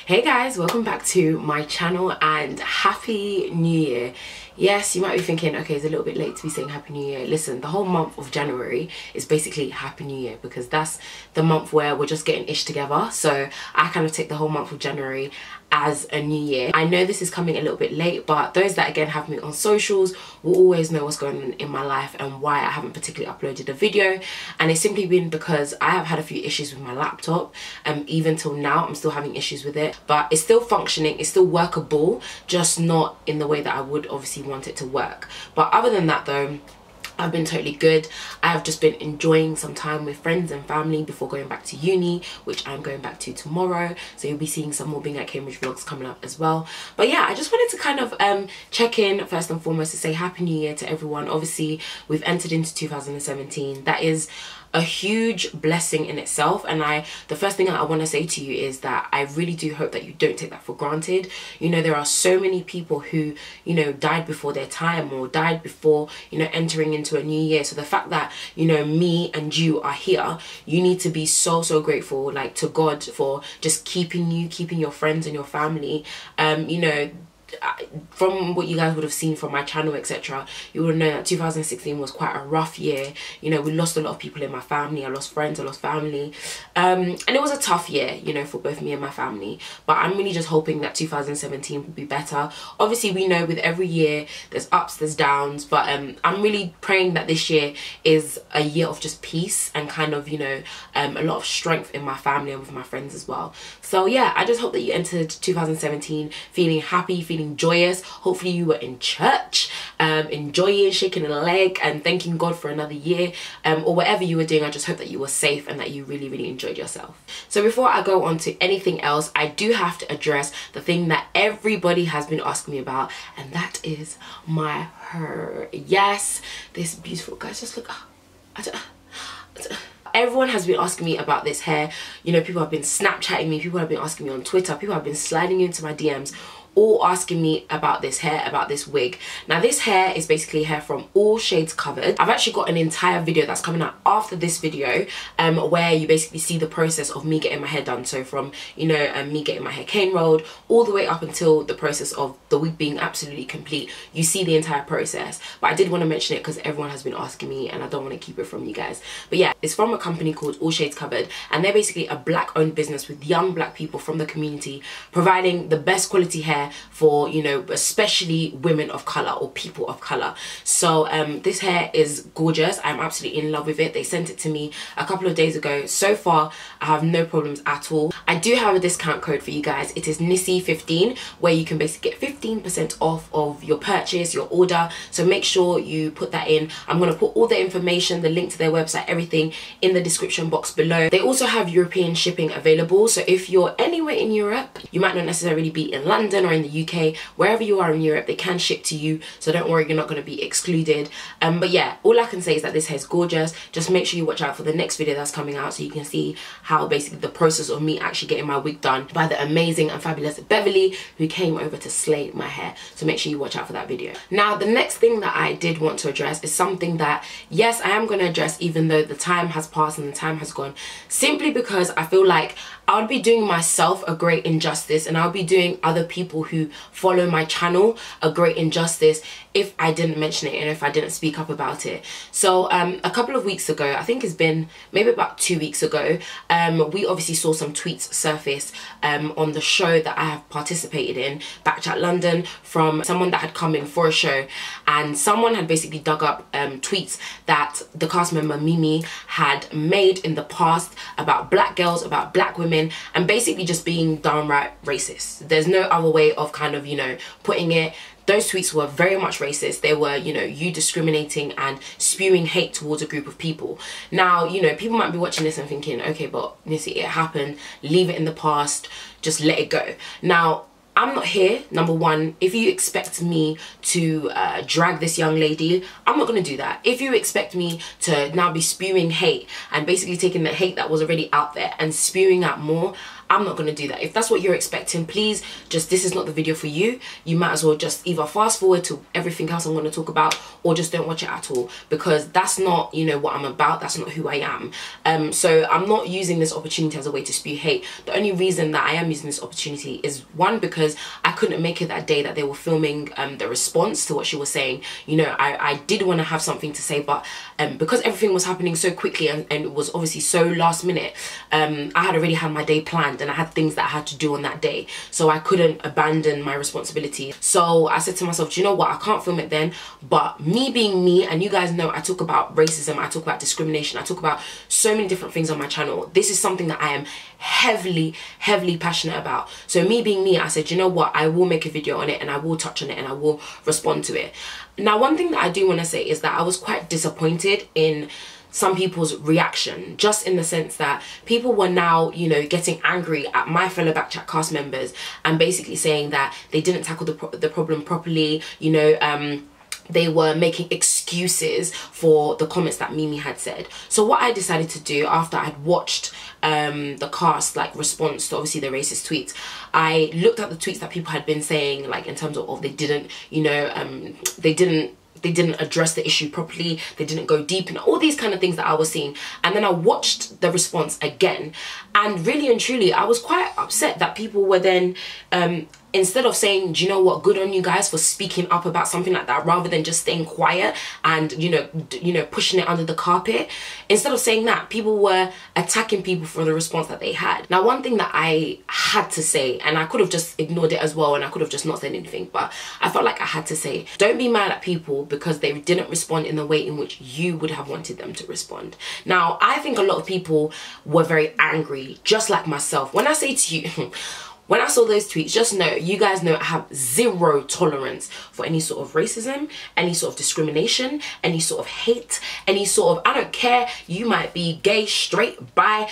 Hey guys, welcome back to my channel and happy new year. Yes, you might be thinking, okay, it's a little bit late to be saying happy new year. Listen, the whole month of January is basically happy new year because that's the month where we're just getting ish together. So I kind of take the whole month of January as a new year. I know this is coming a little bit late, but those that again have me on socials will always know what's going on in my life and why I haven't particularly uploaded a video. And it's simply been because I have had a few issues with my laptop. Even till now I'm still having issues with it, but it's still functioning, it's still workable, just not in the way that I would obviously want it to work. But other than that though, I've been totally good. I have just been enjoying some time with friends and family before going back to uni, which I'm going back to tomorrow. So you'll be seeing some more Being at Cambridge vlogs coming up as well. But yeah, I just wanted to kind of check in first and foremost to say happy new year to everyone. Obviously, we've entered into 2017. That is a huge blessing in itself, and the first thing I want to say to you is that I really do hope that you don't take that for granted. You know, there are so many people who, you know, died before their time or died before, you know, entering into a new year. So the fact that, you know, me and you are here, you need to be so grateful, like, to God for just keeping you, keeping your friends and your family. You know, from what you guys would have seen from my channel, etc., you would know that 2016 was quite a rough year. You know, we lost a lot of people in my family. I lost friends, I lost family, and it was a tough year, you know, for both me and my family. But I'm really just hoping that 2017 will be better. Obviously, we know with every year there's ups, there's downs, but I'm really praying that this year is a year of just peace and kind of, you know, a lot of strength in my family and with my friends as well. So yeah, I just hope that you entered 2017 feeling happy, feeling joyous. Hopefully you were in church, enjoying, shaking a leg and thanking God for another year, or whatever you were doing. I just hope that you were safe and that you really enjoyed yourself. So before I go on to anything else, I do have to address the thing that everybody has been asking me about, and that is my hair. Yes, this beautiful, guys, just look. Everyone has been asking me about this hair. You know, people have been Snapchatting me, people have been asking me on Twitter, people have been sliding into my DMs, all asking me about this hair, about this wig. Now this hair is basically hair from All Shades Covered. I've actually got an entire video that's coming out after this video, where you basically see the process of me getting my hair done. So from, you know, me getting my hair cane rolled all the way up until the process of the wig being absolutely complete. You see the entire process, but I did want to mention it because everyone has been asking me and I don't want to keep it from you guys. But yeah, it's from a company called All Shades Covered, and they're basically a black owned business with young black people from the community providing the best quality hair for, you know, especially women of color or people of color. So this hair is gorgeous. I'm absolutely in love with it. They sent it to me a couple of days ago. So far I have no problems at all. I do have a discount code for you guys. It is Nissy15, where you can basically get 15% off of your purchase, your order. So make sure you put that in. I'm going to put all the information, the link to their website, everything in the description box below. They also have European shipping available, so if you're anywhere in Europe, you might not necessarily be in London or in the UK, wherever you are in Europe, they can ship to you, so don't worry, you're not going to be excluded. But yeah, all I can say is that this hair is gorgeous. Just make sure you watch out for the next video that's coming out so you can see how basically the process of me actually getting my wig done by the amazing and fabulous Beverly, who came over to slay my hair. So make sure you watch out for that video. Now the next thing that I did want to address is something that, yes, I am going to address even though the time has passed and the time has gone, simply because I feel like I would be doing myself a great injustice, and I would be doing other people who follow my channel a great injustice if I didn't mention it and if I didn't speak up about it. So a couple of weeks ago, I think it's been maybe about 2 weeks ago, we obviously saw some tweets surface on the show that I have participated in, BKCHAT London, from someone that had come in for a show, and someone had basically dug up tweets that the cast member Mimi had made in the past about black girls, about black women, and basically just being downright racist. There's no other way of kind of, you know, putting it. Those tweets were very much racist. They were, you know, you discriminating and spewing hate towards a group of people. Now, you know, people might be watching this and thinking, okay, but Nissy, it happened, leave it in the past, just let it go. Now, I'm not here, number one. If you expect me to drag this young lady, I'm not going to do that. If you expect me to now be spewing hate and basically taking the hate that was already out there and spewing out more, I'm not going to do that. If that's what you're expecting, please just, this is not the video for you. You might as well just either fast forward to everything else I'm going to talk about, or just don't watch it at all, because that's not, you know, what I'm about. That's not who I am. So I'm not using this opportunity as a way to spew hate. The only reason that I am using this opportunity is, one, because I couldn't make it that day that they were filming the response to what she was saying. You know, I did want to have something to say, but because everything was happening so quickly and it was obviously so last minute, I had already had my day planned and I had things that I had to do on that day, so I couldn't abandon my responsibility. So I said to myself, do you know what, I can't film it then, but me being me, and you guys know I talk about racism, I talk about discrimination, I talk about so many different things on my channel. This is something that I am heavily passionate about. So me being me, I said, you know what, I will make a video on it and I will touch on it and I will respond to it. Now, one thing that I do want to say is that I was quite disappointed in some people's reaction, just in the sense that people were now, you know, getting angry at my fellow BKCHAT cast members and basically saying that they didn't tackle the problem properly, you know, they were making excuses for the comments that Mimi had said. So what I decided to do after I'd watched the cast like response to obviously the racist tweets, I looked at the tweets that people had been saying, like in terms of they didn't, you know, they didn't address the issue properly, they didn't go deep, and all these kind of things that I was seeing. And then I watched the response again, and really and truly I was quite upset that people were then instead of saying, do you know what, good on you guys for speaking up about something like that, rather than just staying quiet and you know pushing it under the carpet, instead of saying that, people were attacking people for the response that they had. Now, one thing that I had to say, and I could have just ignored it as well and I could have just not said anything, but I felt like I had to say, don't be mad at people because they didn't respond in the way in which you would have wanted them to respond. Now, I think a lot of people were very angry, just like myself. When I say to you, when I saw those tweets, just know, you guys know, I have zero tolerance for any sort of racism, any sort of discrimination, any sort of hate, any sort of, I don't care, you might be gay, straight, bi,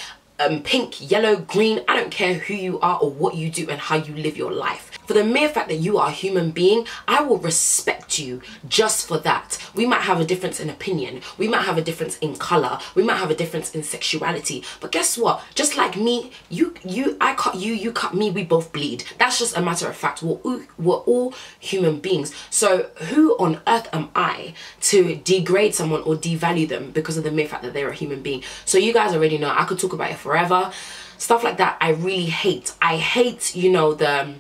pink, yellow, green, I don't care who you are or what you do and how you live your life. For the mere fact that you are a human being, I will respect you just for that. We might have a difference in opinion, we might have a difference in color, we might have a difference in sexuality, but guess what? Just like me, I cut you, you cut me, we both bleed. That's just a matter of fact. We're all human beings. So who on earth am I to degrade someone or devalue them because of the mere fact that they're a human being? So you guys already know, I could talk about it forever. Stuff like that I really hate. I hate, you know, the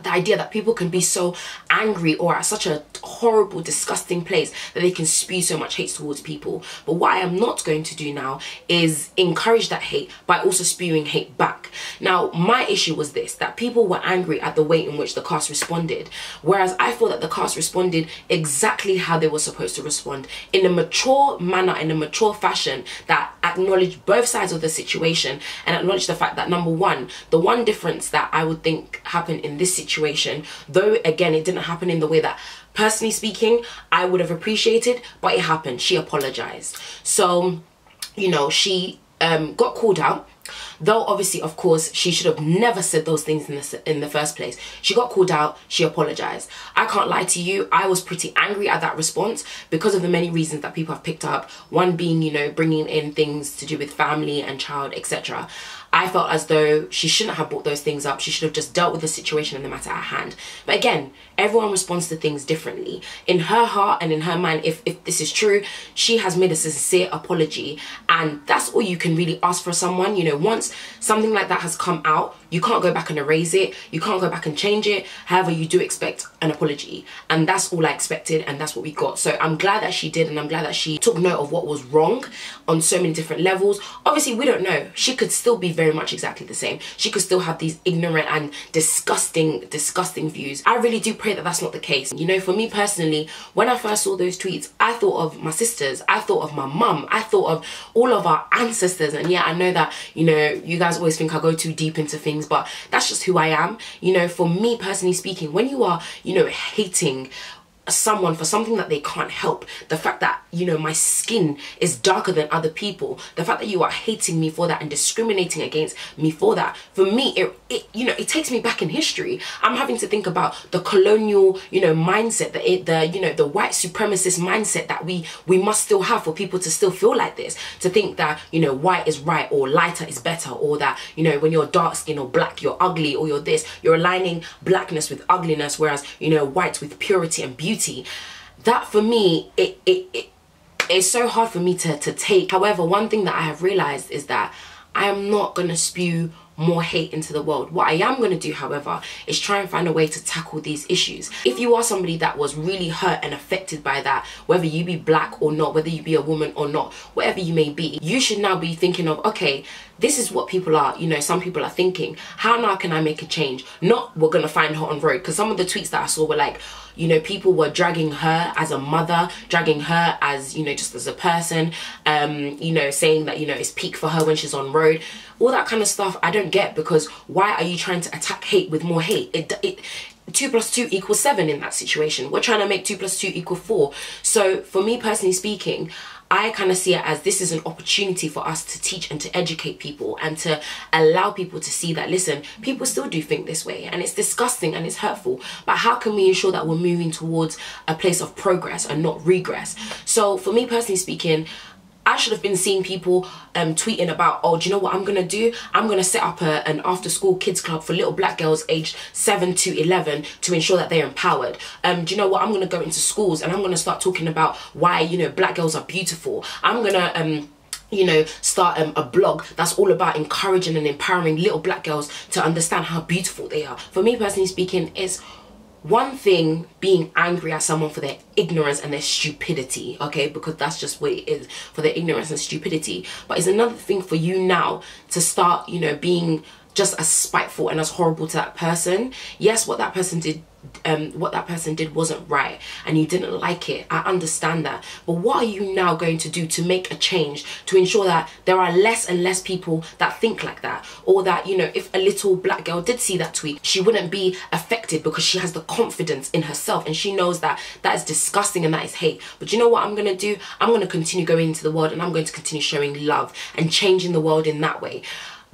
idea that people can be so angry or at such a horrible, disgusting place that they can spew so much hate towards people. But what I am not going to do now is encourage that hate by also spewing hate back. Now, my issue was this, that people were angry at the way in which the cast responded, whereas I feel that the cast responded exactly how they were supposed to respond, in a mature manner, in a mature fashion that acknowledged both sides of the situation and acknowledged the fact that, number one, the one difference that I would think happened in this situation, though again it didn't happen in the way that, personally speaking, I would have appreciated, but it happened. She apologized. So, you know, she got called out, though obviously, of course, she should have never said those things in the first place. She got called out, she apologized. I can't lie to you, I was pretty angry at that response because of the many reasons that people have picked up. One being, you know, bringing in things to do with family and child, etc. I felt as though she shouldn't have brought those things up. She should have just dealt with the situation and the matter at hand. But again, everyone responds to things differently. In her heart and in her mind, if this is true, she has made a sincere apology, and that's all you can really ask for someone. You know, once something like that has come out, you can't go back and erase it, you can't go back and change it. However, you do expect an apology, and that's all I expected, and that's what we got. So I'm glad that she did, and I'm glad that she took note of what was wrong on so many different levels. Obviously, we don't know, she could still be very much exactly the same. She could still have these ignorant and disgusting views. I really do pray that that's not the case. You know, for me personally, when I first saw those tweets, I thought of my sisters, I thought of my mum, I thought of all of our ancestors. And yeah, I know that, you know, you guys always think I go too deep into things, but that's just who I am. You know, for me personally speaking, when you are, you know, hating someone for something that they can't help, the fact that, you know, my skin is darker than other people, the fact that you are hating me for that and discriminating against me for that, for me, it you know, it takes me back in history. I'm having to think about the colonial, you know, mindset, the white supremacist mindset that we must still have for people to still feel like this, to think that, you know, white is right or lighter is better, or that, you know, when you're dark skin or black you're ugly, or you're this, you're aligning blackness with ugliness, whereas, you know, white with purity and beauty. That for me, it's so hard for me to take. However, one thing that I have realized is that I am not gonna spew more hate into the world. What I am going to do, however, is try and find a way to tackle these issues. If you are somebody that was really hurt and affected by that, whether you be black or not, whether you be a woman or not, whatever you may be, you should now be thinking of, okay, this is what people are, you know, some people are thinking, how now can I make a change? Not we're gonna find her on road, because some of the tweets that I saw were like, you know, people were dragging her as a mother, dragging her as, you know, just as a person, you know, saying that, you know, it's peak for her when she's on road. All that kind of stuff I don't get, because why are you trying to attack hate with more hate? 2 + 2 = 7 in that situation. We're trying to make 2 + 2 = 4. So for me personally speaking, I kind of see it as this is an opportunity for us to teach and to educate people, and to allow people to see that, listen, people still do think this way, and it's disgusting and it's hurtful, but how can we ensure that we're moving towards a place of progress and not regress? So for me personally speaking, I should have been seeing people tweeting about, oh, do you know what I'm going to do? I'm going to set up an after-school kids club for little black girls aged 7 to 11 to ensure that they're empowered. Do you know what? I'm going to go into schools and I'm going to start talking about why, you know, black girls are beautiful. I'm going to you know, start a blog that's all about encouraging and empowering little black girls to understand how beautiful they are. For me personally speaking, it's one thing being angry at someone for their ignorance and their stupidity, okay, because that's just what it is, for their ignorance and stupidity. But it's another thing for you now to start, you know, being just as spiteful and as horrible to that person. Yes, what that person did wasn't right and you didn't like it, I understand that, but what are you now going to do to make a change to ensure that there are less and less people that think like that? Or that, you know, if a little black girl did see that tweet, she wouldn't be affected because she has the confidence in herself and she knows that that is disgusting and that is hate. But you know what I'm going to do? I'm going to continue going into the world and I'm going to continue showing love and changing the world in that way.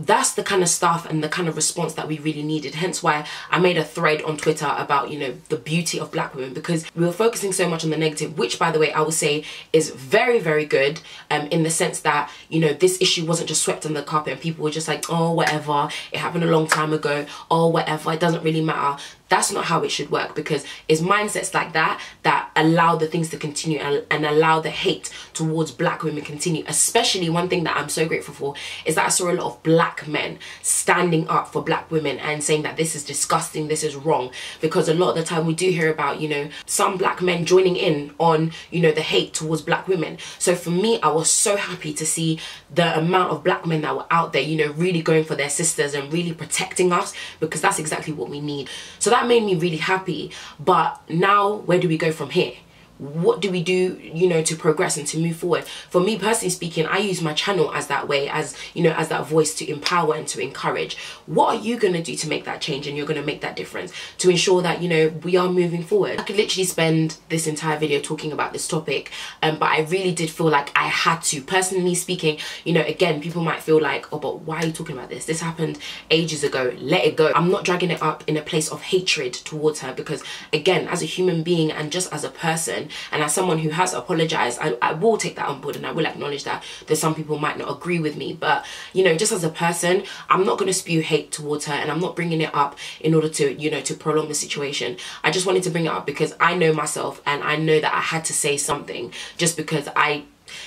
That's the kind of stuff and the kind of response that we really needed. Hence why I made a thread on Twitter about, you know, the beauty of black women, because we were focusing so much on the negative, which, by the way, I would say is very, very good, in the sense that, you know, this issue wasn't just swept under the carpet and people were just like, oh, whatever, it happened a long time ago, oh, whatever, it doesn't really matter. That's not how it should work, because it's mindsets like that that allow the things to continue and allow the hate towards black women continue. Especially one thing that I'm so grateful for is that I saw a lot of black men standing up for black women and saying that this is disgusting, this is wrong. Because a lot of the time we do hear about, you know, some black men joining in on, you know, the hate towards black women. So for me, I was so happy to see the amount of black men that were out there, you know, really going for their sisters and really protecting us, because that's exactly what we need. So that made me really happy. But now, where do we go from here? What do we do, you know, to progress and to move forward? For me personally speaking, I use my channel as that way, as, you know, as that voice to empower and to encourage. What are you going to do to make that change and you're going to make that difference to ensure that, you know, we are moving forward? I could literally spend this entire video talking about this topic, but I really did feel like I had to. Personally speaking, you know, again, people might feel like, oh, but why are you talking about this? This happened ages ago. Let it go. I'm not dragging it up in a place of hatred towards her, because again, as a human being and just as a person, and as someone who has apologized, I will take that on board and I will acknowledge that there's some people might not agree with me. But, you know, just as a person, I'm not going to spew hate towards her, and I'm not bringing it up in order to, you know, to prolong the situation. I just wanted to bring it up because I know myself and I know that I had to say something, just because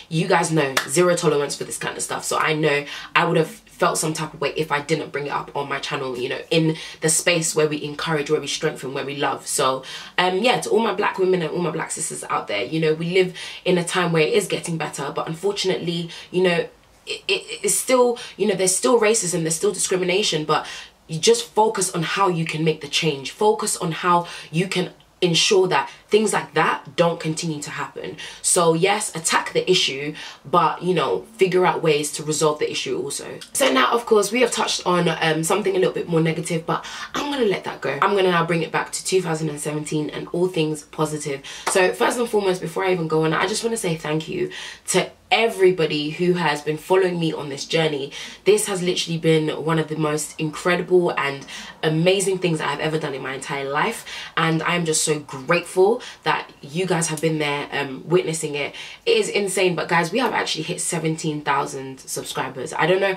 you guys know, zero tolerance for this kind of stuff. So I know I would have felt some type of way if I didn't bring it up on my channel, you know, in the space where we encourage, where we strengthen, where we love. So yeah, to all my black women and all my black sisters out there, you know, we live in a time where it is getting better, but unfortunately, you know, it's still, you know, there's still racism, there's still discrimination, but you just focus on how you can make the change. Focus on how you can ensure that things like that don't continue to happen. So yes, attack the issue, but you know, figure out ways to resolve the issue also. So now of course we have touched on something a little bit more negative, but I'm gonna let that go. I'm gonna now bring it back to 2017 and all things positive. So first and foremost, before I even go on, I just want to say thank you to everybody who has been following me on this journey. This has literally been one of the most incredible and amazing things that I've ever done in my entire life, and I'm just so grateful that you guys have been there witnessing it. It is insane, but guys, we have actually hit 17,000 subscribers. I don't know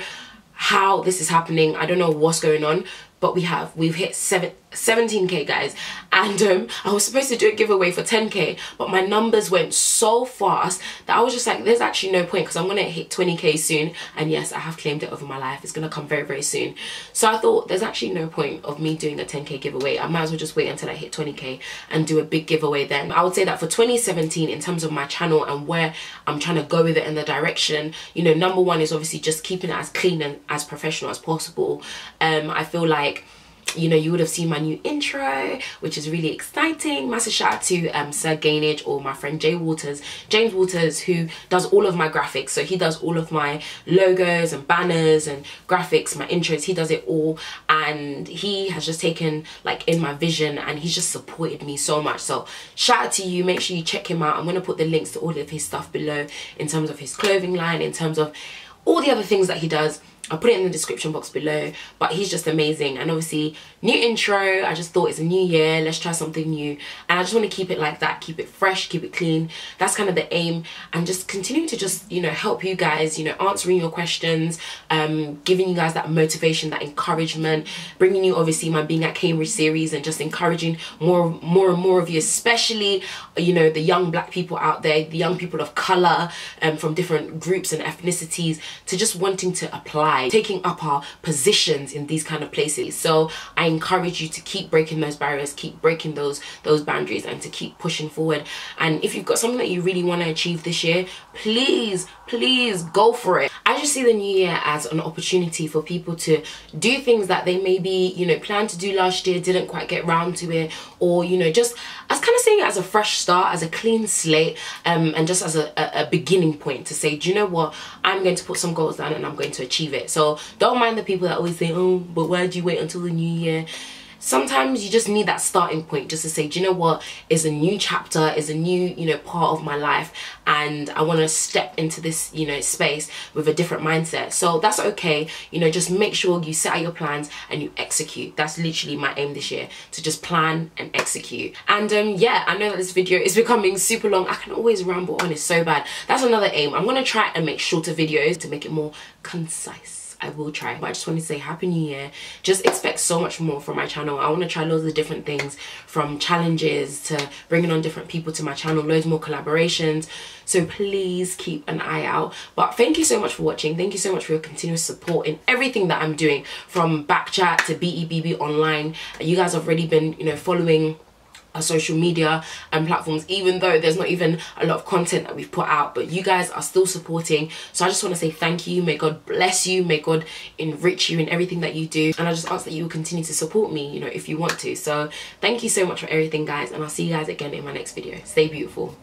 how this is happening, I don't know what's going on, but we've hit 17k guys. And I was supposed to do a giveaway for 10k, but my numbers went so fast that I was just like, there's actually no point, because I'm gonna hit 20k soon, and yes, I have claimed it over my life. It's gonna come very, very soon. So I thought there's actually no point of me doing a 10k giveaway. I might as well just wait until I hit 20k and do a big giveaway then. I would say that for 2017, in terms of my channel and where I'm trying to go with it in the direction, you know, number one is obviously just keeping it as clean and as professional as possible. I feel like, you know, you would have seen my new intro, which is really exciting. Massive shout out to Sir Gainage, or my friend James Waters, who does all of my graphics. So he does all of my logos and banners and graphics, my intros, he does it all, and he has just taken like in my vision, and he's just supported me so much. So shout out to you. Make sure you check him out. I'm going to put the links to all of his stuff below, in terms of his clothing line, in terms of all the other things that he does. I'll put it in the description box below, but he's just amazing. And obviously, new intro, I just thought it's a new year, let's try something new. And I just want to keep it like that, keep it fresh, keep it clean. That's kind of the aim, and just continue to just, you know, help you guys, you know, answering your questions, giving you guys that motivation, that encouragement, bringing you obviously my Being at Cambridge series, and just encouraging more and more of you, especially, you know, the young black people out there, the young people of color, from different groups and ethnicities, to just wanting to apply, taking up our positions in these kind of places. So I encourage you to keep breaking those barriers, keep breaking those boundaries, and to keep pushing forward. And if you've got something that you really want to achieve this year, please go for it. I just see the new year as an opportunity for people to do things that they maybe, you know, planned to do last year, didn't quite get round to it, or, you know, just as kind of seeing it as a fresh start, as a clean slate, and just as a beginning point to say, do you know what, I'm going to put some goals down and I'm going to achieve it. So don't mind the people that always say, oh, but why do you wait until the new year? Sometimes you just need that starting point, just to say, do you know what, is a new chapter, is a new, you know, part of my life, and I want to step into this, you know, space with a different mindset. So that's okay, you know, just make sure you set out your plans and you execute. That's literally my aim this year, to just plan and execute. And yeah, I know that this video is becoming super long. I can always ramble on, it's so bad. That's another aim. I'm gonna try and make shorter videos to make it more concise. I will try, but I just want to say happy new year. Just expect so much more from my channel. I want to try loads of different things, from challenges to bringing on different people to my channel, loads more collaborations. So please keep an eye out. But thank you so much for watching. Thank you so much for your continuous support in everything that I'm doing, from BKCHAT to BEBB online. You guys have already been, you know, following our social media and platforms, even though there's not even a lot of content that we've put out, but you guys are still supporting. So I just want to say thank you. May God bless you, may God enrich you in everything that you do, and I just ask that you will continue to support me, you know, if you want to. So thank you so much for everything, guys, and I'll see you guys again in my next video. Stay beautiful.